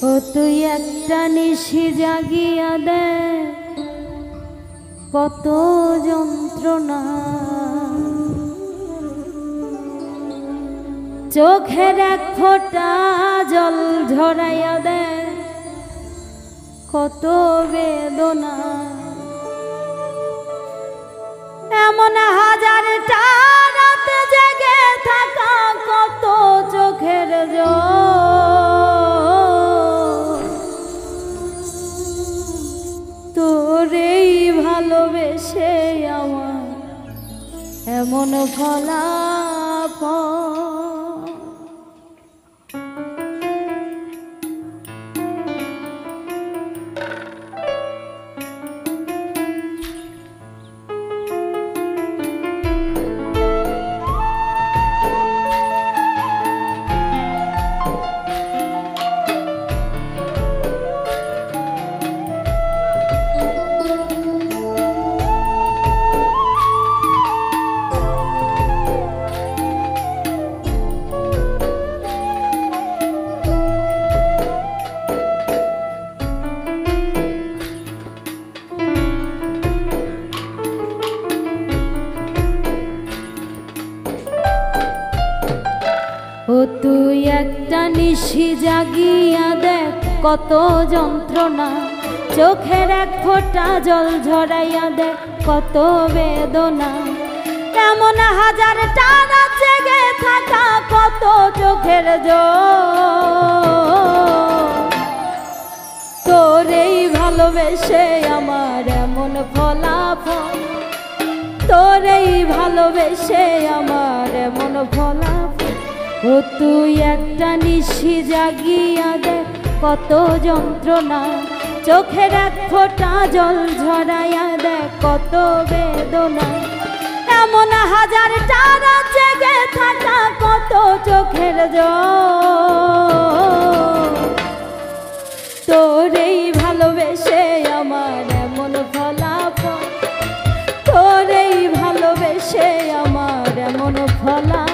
ও তুই একটা নিশি জাগিয়া দে কত যন্ত্রণা, চোখের এক ফোঁটা জল ঝরাইয়া দে কত বেদনা। এমন হাজারটা রাত জেগে থাকা কত চোখের জল, তোরেই ভালোবেসে আমার এমন ফলাফল। ও তুই একটা নিশি জাগিয়া দেখ কত যন্ত্রণা, চোখের এক ফোঁটা জল ঝরাইয়া দেখ কত বেদনা। এমন হাজারটা রাত জেগে থাকা কত চোখের জল, তোরেই ভালোবেসে আমার এমন ফলাফল, তোরেই ভালোবেসে আমার এমন ফলাফল। ও তুই একটা নিশি জাগিয়া দে কত যন্ত্রণা, চোখের এক ফোঁটা জল ঝরাইয়া দে কত বেদনা। এমন হাজারটা রাত জেগে থাকা কত চোখের জল, তোরেই ভালোবেসে আমার এমন ফলাফল, তোরেই ভালোবেসে আমার এমন ফলাফল।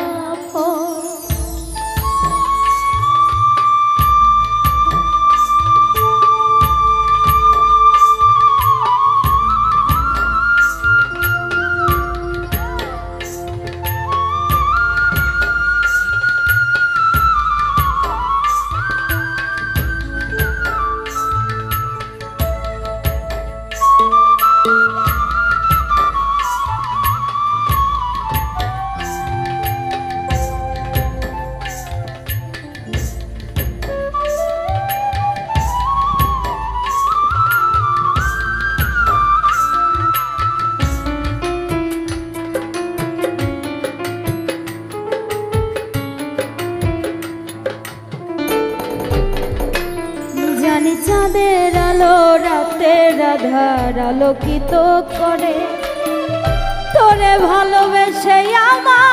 জানি চাঁদের আলো রাতের আধার আলোকিত করে, তোরে ভালোবেসে আমার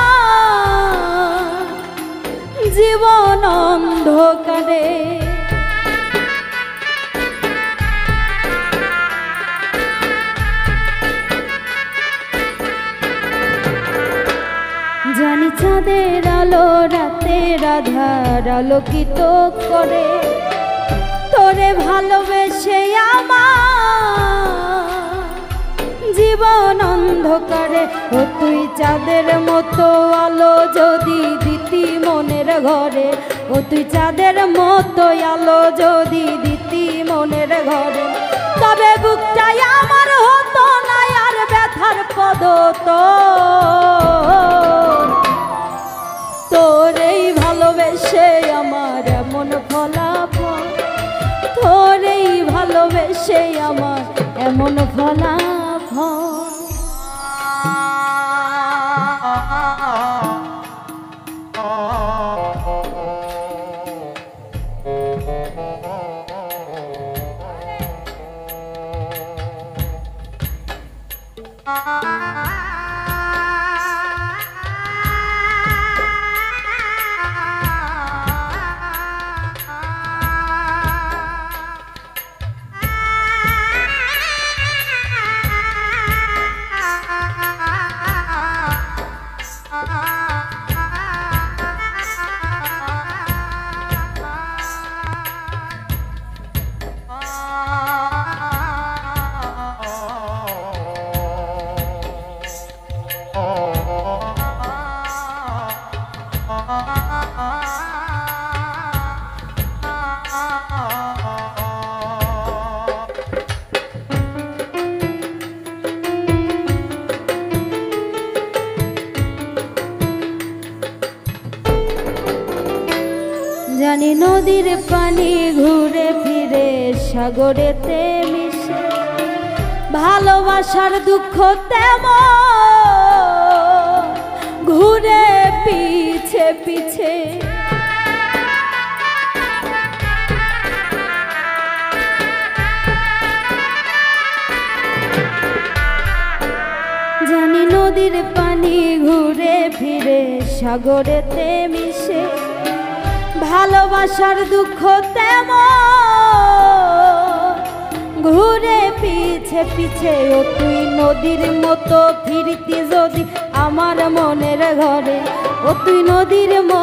জীবন অন্ধকারে। জানি চাঁদের আলো রাতের আধার আলোকিত করে, তোরে ভালোবেসে আমার জীবন অন্ধকারে। ও তুই চাঁদের মতো আলো যদি দিতি মনের ঘরে, ও তুই চাঁদের মতো আলো যদি দিতি মনের ঘরে, তবে বুকটাই আমার হতো না আর ব্যথার পদতল। তোরেই ভালোবেসে আমার এমন ফলাফল, তোরেই ভালোবেসে আমার এমন ফলাফল। নদীর পানি ঘুরে ফিরে সাগরেতে মিশে, ভালোবাসার দুঃখ তেমন ঘুরে পিছে পিছে। জানি নদীর পানি ঘুরে ফিরে সাগরেতে মিশে, ভালোবাসার দুঃখ তেমন ঘুরে পিছে পিছে। ও তুই নদীর মতো ফিরতি যদি আমার মনের ঘরে, ও তুই নদীর মতো